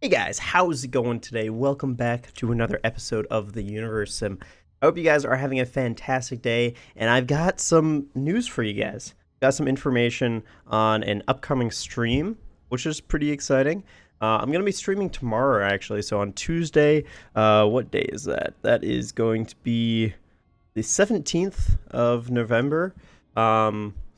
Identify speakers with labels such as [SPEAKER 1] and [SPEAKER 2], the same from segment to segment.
[SPEAKER 1] Hey guys, how's it going today? Welcome back to another episode of the Universim. I hope you guys are having a fantastic day, and I've got some news for you guys. Got some information on an upcoming stream, which is pretty exciting. I'm going to be streaming tomorrow, actually, so on Tuesday. What day is that? That is going to be the 17th of November.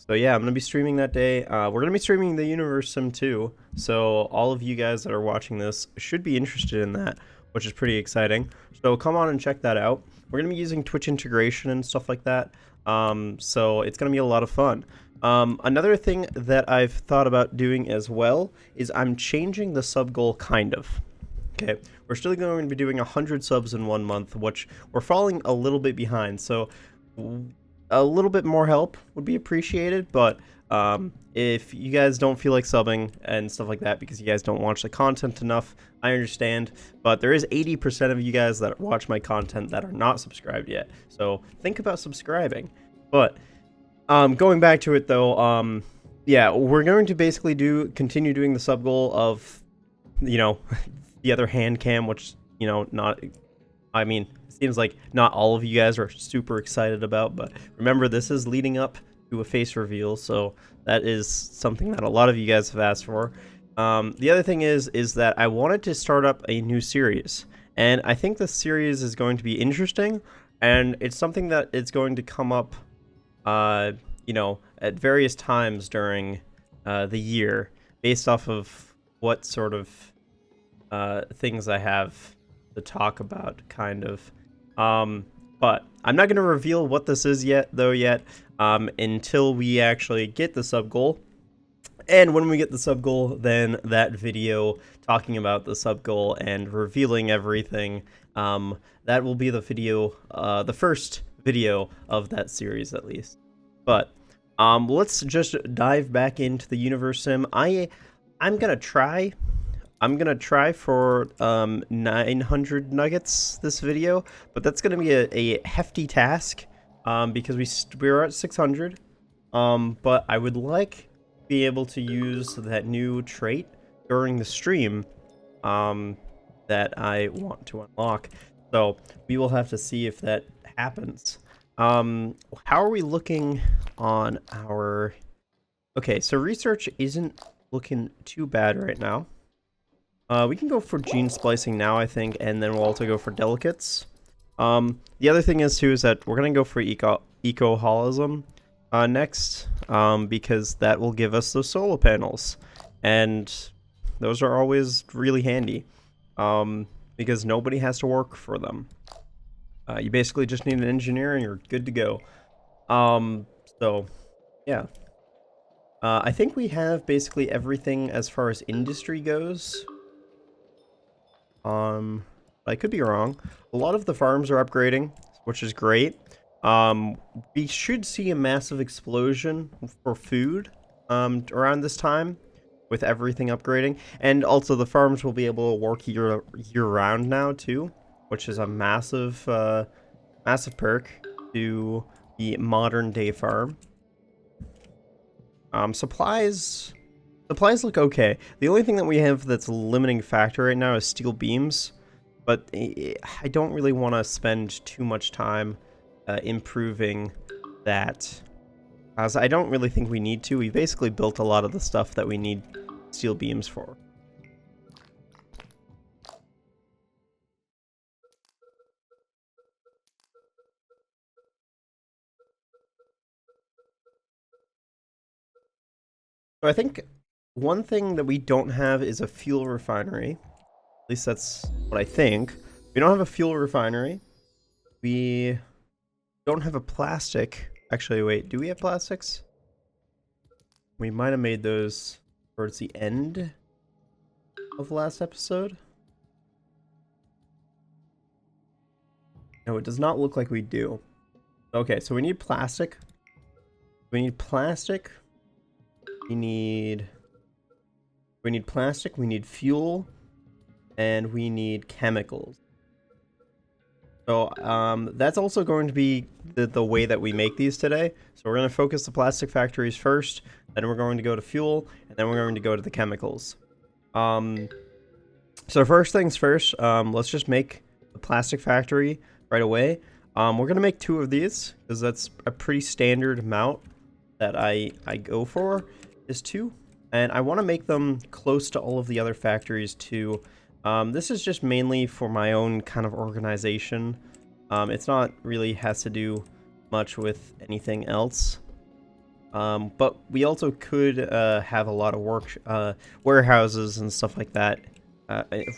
[SPEAKER 1] So yeah, I'm going to be streaming that day. We're going to be streaming the Universim too. So all of you guys that are watching this should be interested in that, which is pretty exciting. So come on and check that out. We're going to be using Twitch integration and stuff like that. So it's going to be a lot of fun. Another thing that I've thought about doing as well is I'm changing the sub goal kind of. Okay, we're still going to be doing 100 subs in 1 month, which we're falling a little bit behind. So a little bit more help would be appreciated, but if you guys don't feel like subbing and stuff like that because you guys don't watch the content enough, I understand, but there is 80% of you guys that watch my content that are not subscribed yet, so think about subscribing. But going back to it though, yeah, we're going to basically continue doing the sub goal of, the other hand cam, which, it seems like not all of you guys are super excited about, but remember, this is leading up to a face reveal, so that is something that a lot of you guys have asked for. The other thing is that I wanted to start up a new series, and I think this series is going to be interesting, and it's something that it's going to come up, at various times during the year, based off of what sort of things I have to talk about, kind of. But I'm not going to reveal what this is yet, until we actually get the sub goal. And when we get the sub goal, then that video talking about the sub goal and revealing everything, that will be the video, the first video of that series at least. But let's just dive back into the Universim. I'm gonna try for 900 nuggets this video, but that's gonna be a hefty task because we're at 600. But I would like to be able to use that new trait during the stream that I want to unlock. So we will have to see if that happens. How are we looking on our... Okay, so research isn't looking too bad right now. We can go for gene splicing now, I think, and then we'll also go for delicates. The other thing is, too, is that we're going to go for ECOHOLIC next, because that will give us the solar panels. And those are always really handy, because nobody has to work for them. You basically just need an engineer and you're good to go. So, yeah. I think we have basically everything as far as industry goes. I could be wrong. A lot of the farms are upgrading, which is great. We should see a massive explosion for food around this time with everything upgrading, and also the farms will be able to work year round now too, which is a massive perk to the modern day farm. Supplies look okay. The only thing that we have that's a limiting factor right now is steel beams, but I don't really want to spend too much time improving that, as I don't really think we need to. We basically built a lot of the stuff that we need steel beams for. So I think one thing that we don't have is a fuel refinery. At least that's what I think. We don't have a fuel refinery. We don't have a plastic. Actually, wait, do we have plastics? We might have made those towards the end of the last episode. No, it does not look like we do. Okay, so we need plastic. We need plastic. We need plastic, we need fuel, and we need chemicals. So that's also going to be the way that we make these today. So we're going to focus the plastic factories first, then we're going to go to fuel, and then we're going to go to the chemicals. So first things first, let's just make the plastic factory right away. We're gonna make 2 of these because that's a pretty standard amount that I go for is 2, and I want to make them close to all of the other factories too. This is just mainly for my own kind of organization. It's not really has to do much with anything else. But we also could have a lot of warehouses and stuff like that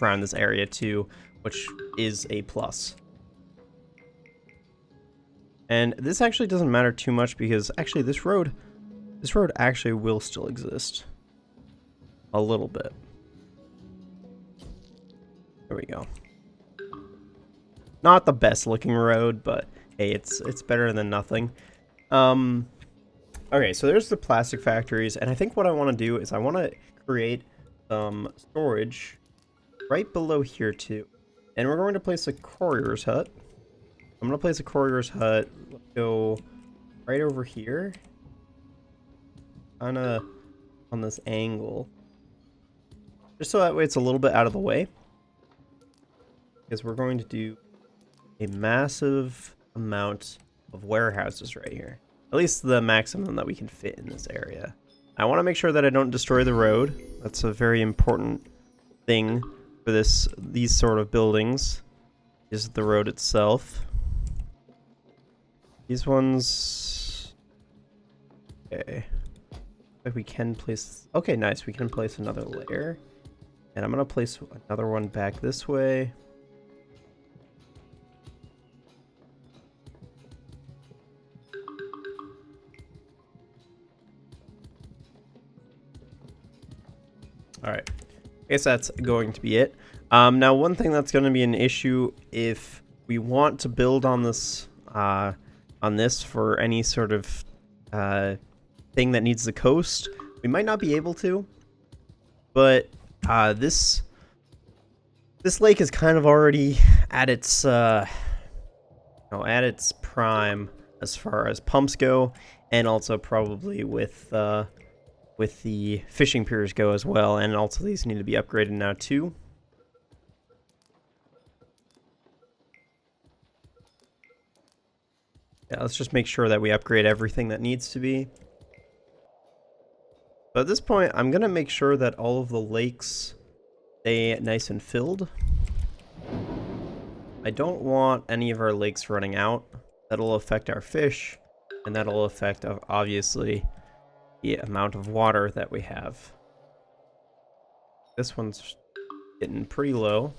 [SPEAKER 1] around this area too, which is a plus. And this actually doesn't matter too much because actually this road actually will still exist a little bit. There we go. Not the best looking road, but hey, it's better than nothing. Okay, so there's the plastic factories, and I think what I want to do is I want to create some storage right below here too. And we're going to place a courier's hut. I'm going to place a courier's hut. Let's go right over here. Kind of on this angle. Just so that way it's a little bit out of the way. Because we're going to do a massive amount of warehouses right here. At least the maximum that we can fit in this area. I want to make sure that I don't destroy the road. That's a very important thing for these sort of buildings, is the road itself. These ones... Okay. Like we can place... Okay, nice. We can place another layer. And I'm going to place another one back this way. Alright, I guess that's going to be it. Now, one thing that's going to be an issue if we want to build on this for any sort of thing that needs the coast, we might not be able to. But this lake is kind of already at its at its prime as far as pumps go, and also probably with the fishing piers go as well, and also these need to be upgraded now too. Yeah, let's just make sure that we upgrade everything that needs to be. But at this point, I'm going to make sure that all of the lakes stay nice and filled. I don't want any of our lakes running out. That'll affect our fish, and that'll affect, obviously, the amount of water that we have. This one's getting pretty low.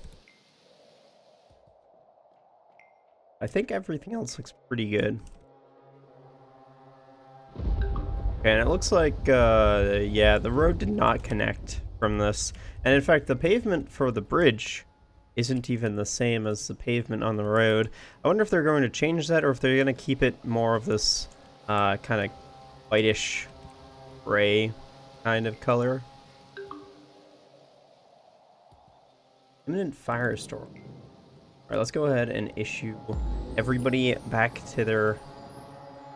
[SPEAKER 1] I think everything else looks pretty good. Okay, and it looks like, yeah, the road did not connect from this. And in fact, the pavement for the bridge isn't even the same as the pavement on the road. I wonder if they're going to change that, or if they're going to keep it more of this kind of whitish gray kind of color. Imminent firestorm. Alright, let's go ahead and issue everybody back to their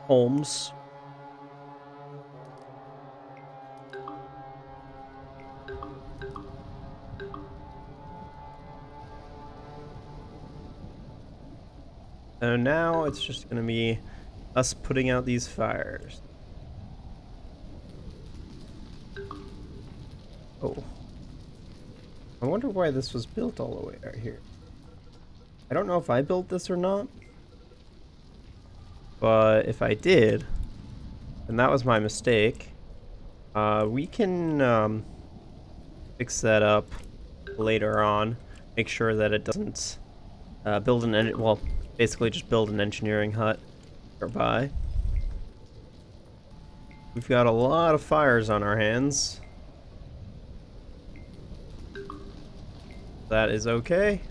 [SPEAKER 1] homes. So now it's just going to be us putting out these fires. Oh. I wonder why this was built all the way right here. I don't know if I built this or not. But if I did, then that was my mistake. We can fix that up later on. Make sure that it doesn't basically just build an engineering hut nearby. We've got a lot of fires on our hands. That is okay.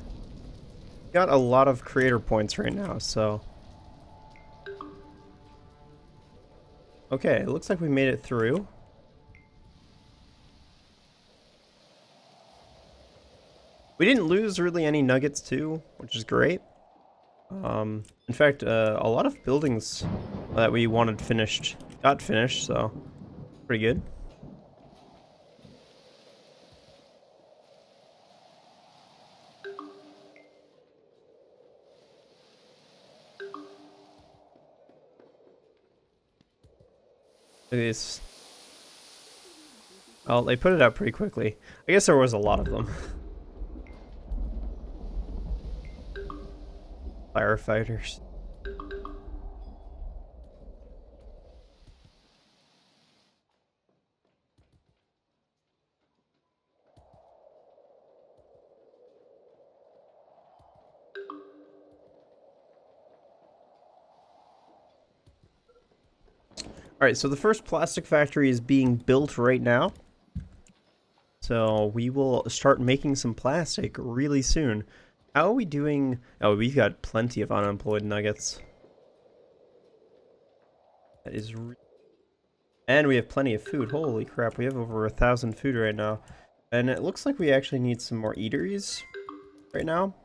[SPEAKER 1] Got a lot of creator points right now, so... Okay, it looks like we made it through. We didn't lose really any nuggets too, which is great. In fact, a lot of buildings that we wanted finished got finished, so pretty good. Look at this. Oh, they put it out pretty quickly. I guess there was a lot of them. Firefighters. Alright, so the first plastic factory is being built right now. So we will start making some plastic really soon. How are we doing? Oh, we've got plenty of unemployed nuggets. That is and we have plenty of food. Holy crap, we have over 1,000 food right now. And it looks like we actually need some more eateries right now.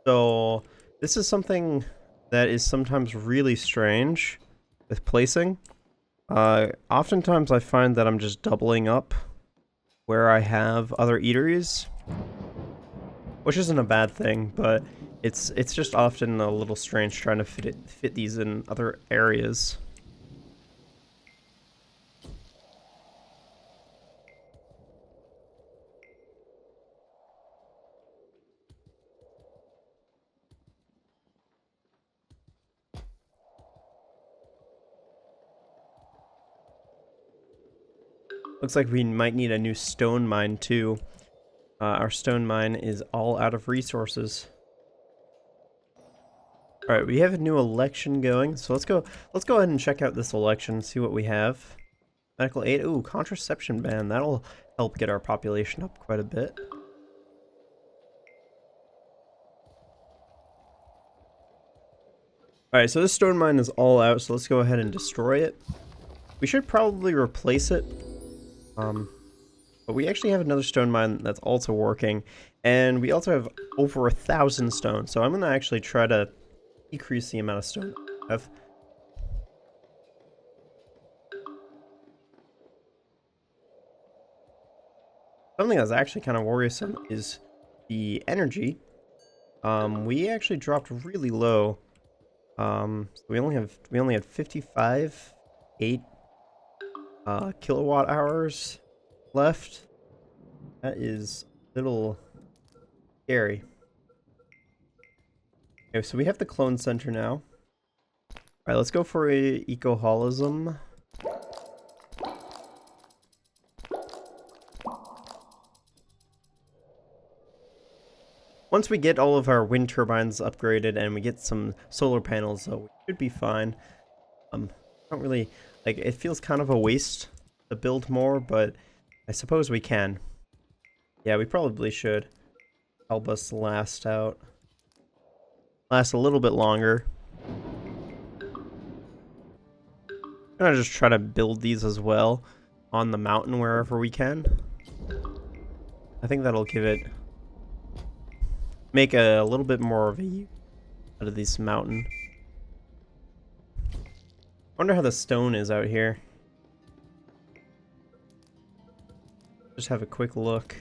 [SPEAKER 1] So this is something that is sometimes really strange with placing. Oftentimes I find that I'm just doubling up where I have other eateries, which isn't a bad thing, but it's just often a little strange trying to fit these in other areas. Looks like we might need a new stone mine too. Our stone mine is all out of resources. Alright, we have a new election going, so let's go ahead and check out this election, see what we have. Medical aid, ooh, contraception ban, that'll help get our population up quite a bit. Alright, so this stone mine is all out, so let's go ahead and destroy it. We should probably replace it. But we actually have another stone mine that's also working, and we also have over 1,000 stone, so I'm gonna actually try to decrease the amount of stone I have. Something that's actually kind of worrisome is the energy. We actually dropped really low. So we only had 55.8 kilowatt hours left. That is a little scary. Okay, so we have the clone center now. Alright, let's go for a ECOHOLISM. Once we get all of our wind turbines upgraded and we get some solar panels, we should be fine. I don't really, like, it feels kind of a waste to build more, but I suppose we can. Yeah, we probably should. Help us last a little bit longer. I'm gonna just try to build these as well on the mountain wherever we can. I think that'll make a little bit more of a out of this mountain. Wonder how the stone is out here. Just have a quick look.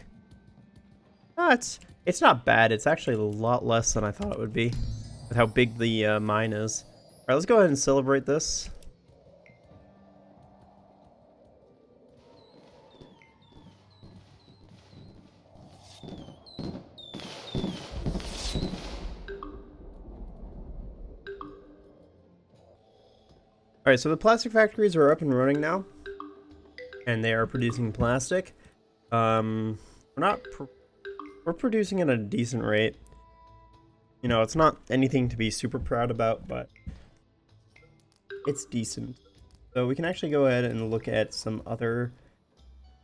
[SPEAKER 1] Oh, it's not bad. It's actually a lot less than I thought it would be with how big the mine is. All right, let's go ahead and celebrate this. Alright, so the plastic factories are up and running now, and they are producing plastic. We're producing at a decent rate. You know, it's not anything to be super proud about, but it's decent. So we can actually go ahead and look at some other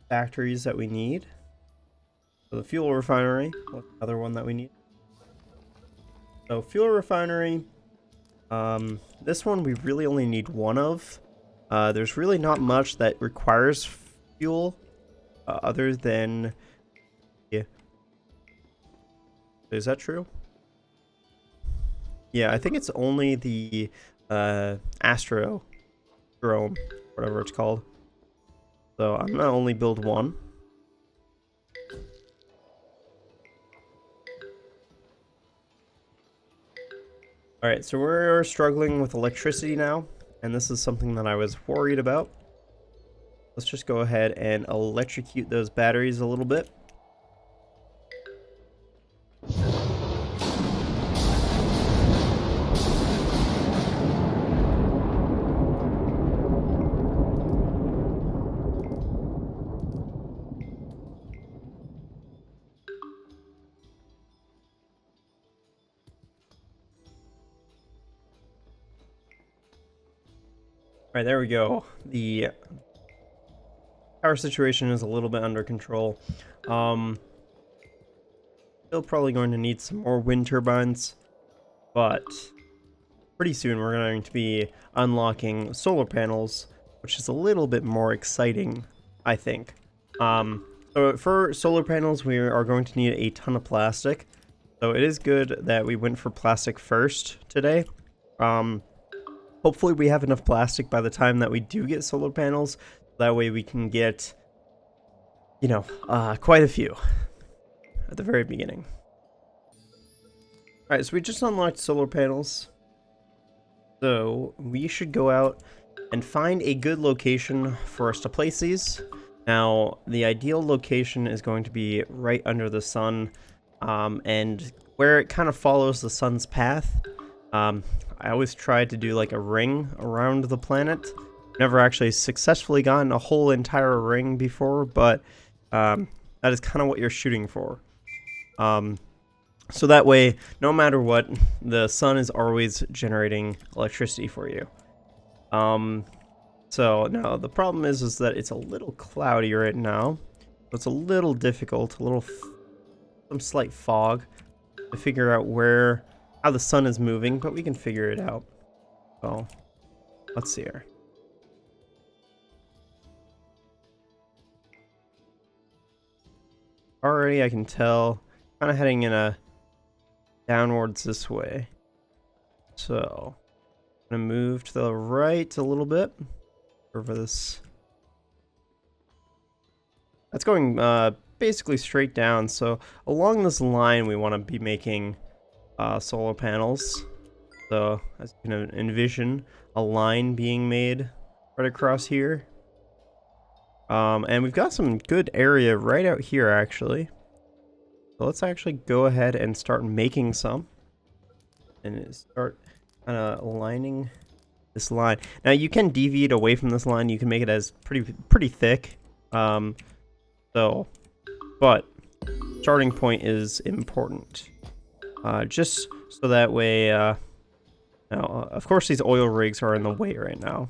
[SPEAKER 1] factories that we need. So the fuel refinery, another one that we need. So fuel refinery. This one we really only need one of. There's really not much that requires fuel, other than... Yeah. Is that true? Yeah, I think it's only the, Astrodrome, whatever it's called. So I'm gonna only build one. Alright, so we're struggling with electricity now, and this is something that I was worried about. let's just go ahead and electrocute those batteries a little bit. All right, there we go. The power situation is a little bit under control. Still probably going to need some more wind turbines, but pretty soon we're going to be unlocking solar panels, which is a little bit more exciting, I think. So for solar panels, we are going to need a ton of plastic. So it is good that we went for plastic first today. Hopefully we have enough plastic by the time that we do get solar panels. That way we can get, you know, quite a few at the very beginning. Alright, so we just unlocked solar panels. So we should go out and find a good location for us to place these. Now, the ideal location is going to be right under the sun, and where it kind of follows the sun's path. I always try to do like a ring around the planet. Never actually successfully gotten a whole entire ring before, but that is kind of what you're shooting for. So that way, no matter what, the sun is always generating electricity for you. So now the problem is that it's a little cloudy right now. So it's a little difficult, some slight fog to figure out how the sun is moving, but we can figure it out. So let's see here. Already I can tell, kind of heading in a downwards this way. So I'm gonna move to the right a little bit over this. That's going basically straight down. So along this line we want to be making solar panels. So as you can envision, a line being made right across here. And we've got some good area right out here actually. So let's actually go ahead and start making some. And start kind of aligning this line. Now you can deviate away from this line. You can make it as pretty thick. But starting point is important. Just so that way, now, of course these oil rigs are in the way right now.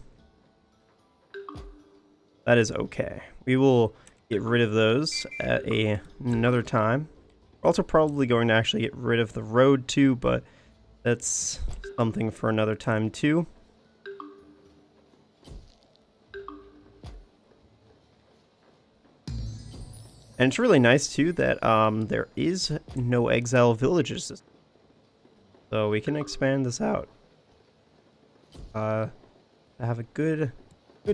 [SPEAKER 1] That is okay. We will get rid of those at another time. We're also probably going to actually get rid of the road too, but that's something for another time too. And it's really nice too that there is no exile villages. So we can expand this out. Have a good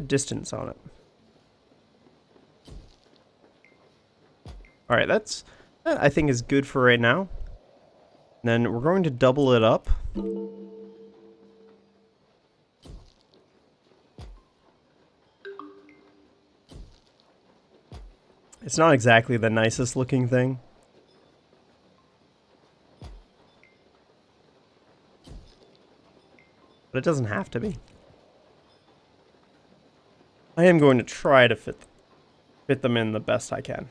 [SPEAKER 1] distance on it. Alright, that I think is good for right now. And then we're going to double it up. It's not exactly the nicest looking thing. But it doesn't have to be. I am going to try to fit them in the best I can.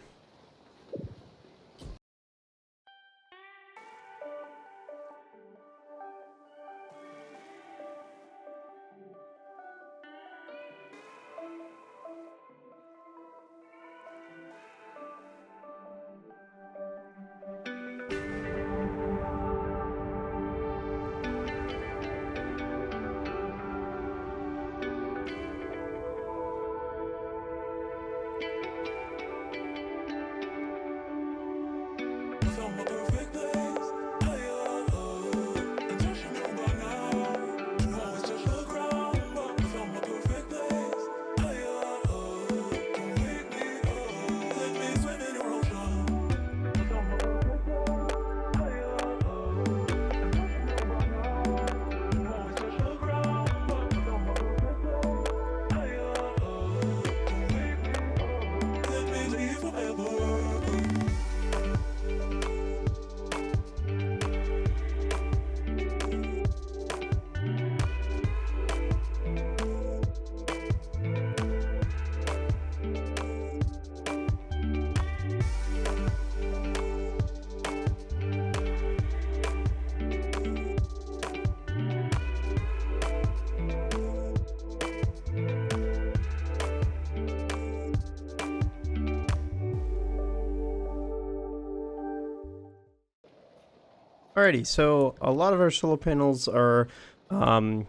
[SPEAKER 1] Alrighty, so a lot of our solar panels are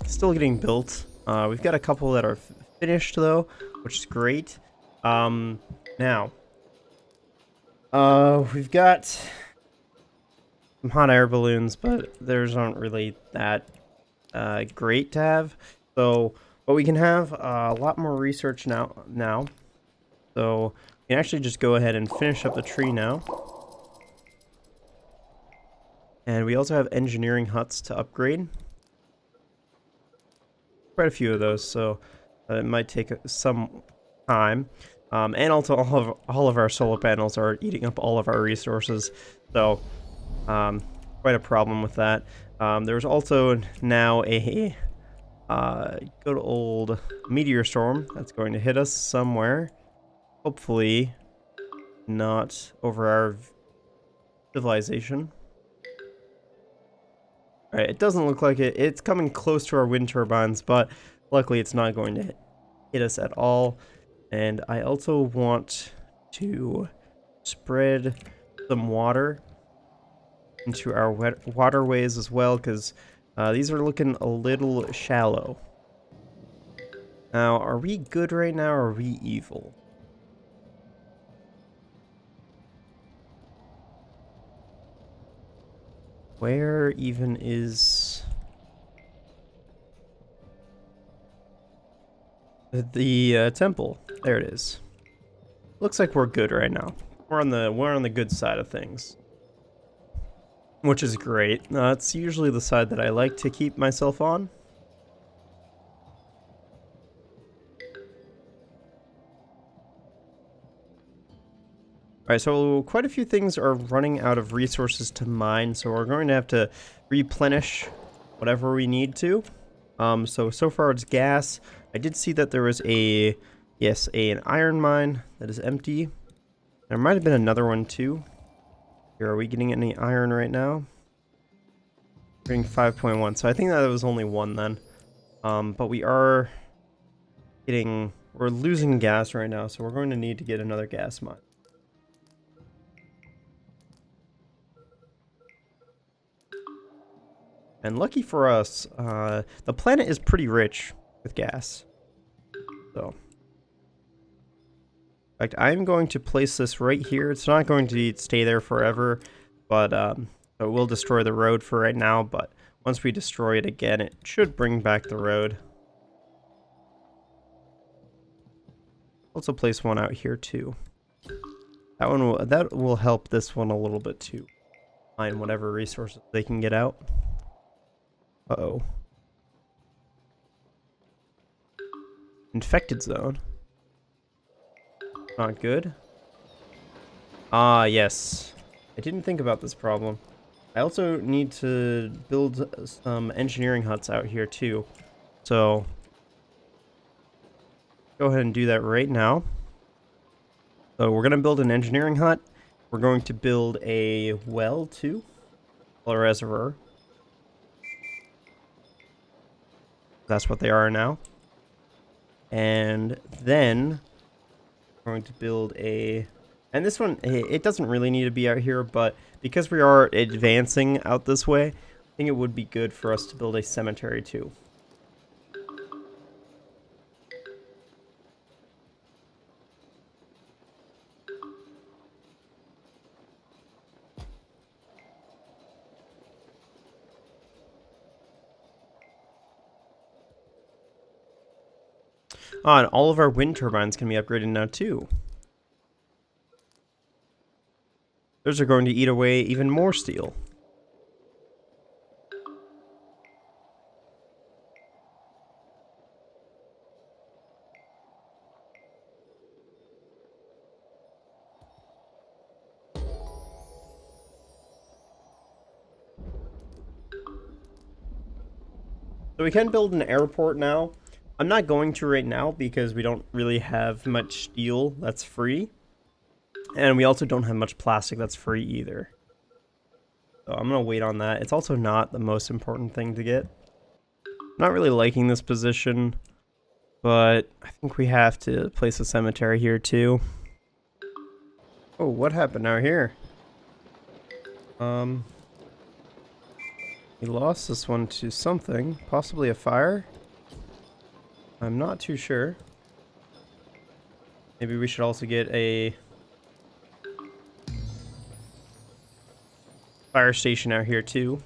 [SPEAKER 1] still getting built. We've got a couple that are finished though, which is great. Now, we've got some hot air balloons, but theirs aren't really that great to have. So, but we can have a lot more research now. So we can actually just go ahead and finish up the tree now. And we also have engineering huts to upgrade. Quite a few of those, so it might take some time. And also all of our solar panels are eating up all of our resources, so quite a problem with that. There's also now a good old meteor storm that's going to hit us somewhere. Hopefully not over our civilization. Alright, it doesn't look like it. It's coming close to our wind turbines, but luckily it's not going to hit us at all. And I also want to spread some water into our waterways as well, because these are looking a little shallow. Now, are we good right now, or are we evil? Where even is the temple? There it is. Looks like we're good right now. We're on the good side of things, which is great. It's usually the side that I like to keep myself on. Alright, so quite a few things are running out of resources to mine, so we're going to have to replenish whatever we need to. So far it's gas. I did see that there was an iron mine that is empty. There might have been another one too. Here, are we getting any iron right now? We're getting 5.1, so I think that was only one then. But we're losing gas right now, so we're going to need to get another gas mine. And lucky for us, the planet is pretty rich with gas. So, in fact, I'm going to place this right here. It's not going to stay there forever, but it will destroy the road for right now. But once we destroy it again, it should bring back the road. Also place one out here too. That will help this one a little bit too. Find whatever resources they can get out. Uh-oh. Infected zone. Not good. Ah, yes. I didn't think about this problem. I also need to build some engineering huts out here too. So, go ahead and do that right now. So we're going to build an engineering hut. We're going to build a well too. A reservoir. That's what they are now. And then we're going to build and this one, it doesn't really need to be out here, but because we are advancing out this way, I think it would be good for us to build a cemetery too. And all of our wind turbines can be upgraded now too. Those are going to eat away even more steel. So we can build an airport now. I'm not going to right now because we don't really have much steel that's free. And we also don't have much plastic that's free either. So I'm going to wait on that. It's also not the most important thing to get. I'm not really liking this position, but I think we have to place a cemetery here too. Oh, what happened out here? We lost this one to something, possibly a fire. I'm not too sure. Maybe we should also get a fire station out here too.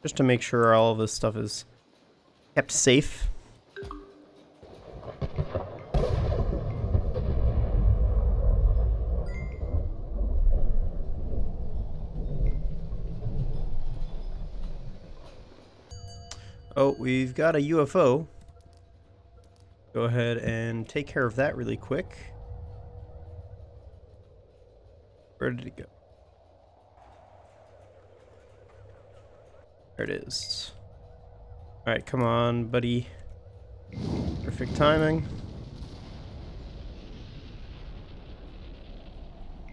[SPEAKER 1] Just to make sure all of this stuff is kept safe. Oh, we've got a UFO. Go ahead and take care of that really quick. Where did it go? There it is. Alright, come on, buddy. Perfect timing.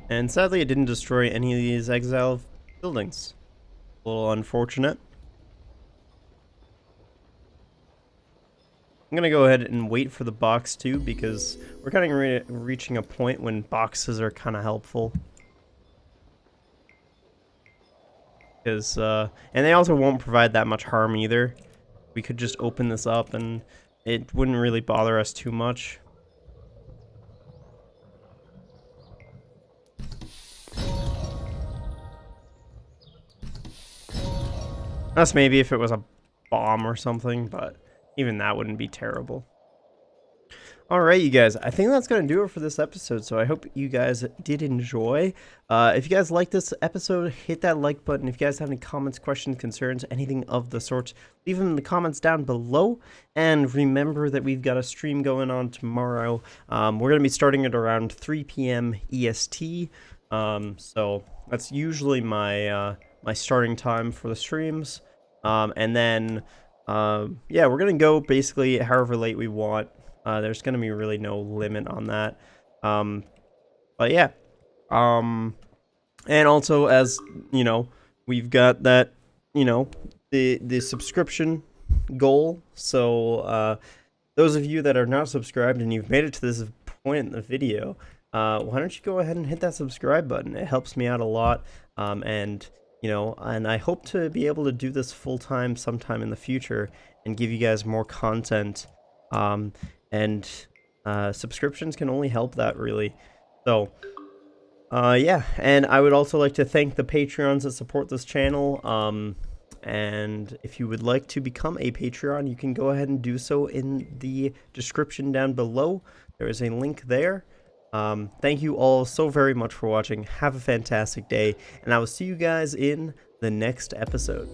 [SPEAKER 1] And sadly, it didn't destroy any of these exile buildings. A little unfortunate. I'm gonna go ahead and wait for the box too, because we're kind of reaching a point when boxes are kind of helpful. Because, and they also won't provide that much harm either. We could just open this up and it wouldn't really bother us too much. That's maybe if it was a bomb or something, but even that wouldn't be terrible. Alright, you guys, I think that's going to do it for this episode, so I hope you guys did enjoy. If you guys like this episode, hit that like button. If you guys have any comments, questions, concerns, anything of the sort, leave them in the comments down below. And remember that we've got a stream going on tomorrow. We're going to be starting at around 3 PM EST, so that's usually my, my starting time for the streams. And then, yeah, we're going to go basically however late we want. There's going to be really no limit on that. But yeah. And also, as, you know, we've got that, you know, the subscription goal. So, those of you that are not subscribed and you've made it to this point in the video, why don't you go ahead and hit that subscribe button? It helps me out a lot. And, you know, and I hope to be able to do this full time sometime in the future and give you guys more content. And subscriptions can only help that, really. So, yeah, and I would also like to thank the Patreons that support this channel. And if you would like to become a Patreon, you can go ahead and do so in the description down below. There is a link there. Thank you all so very much for watching. Have a fantastic day, and I will see you guys in the next episode.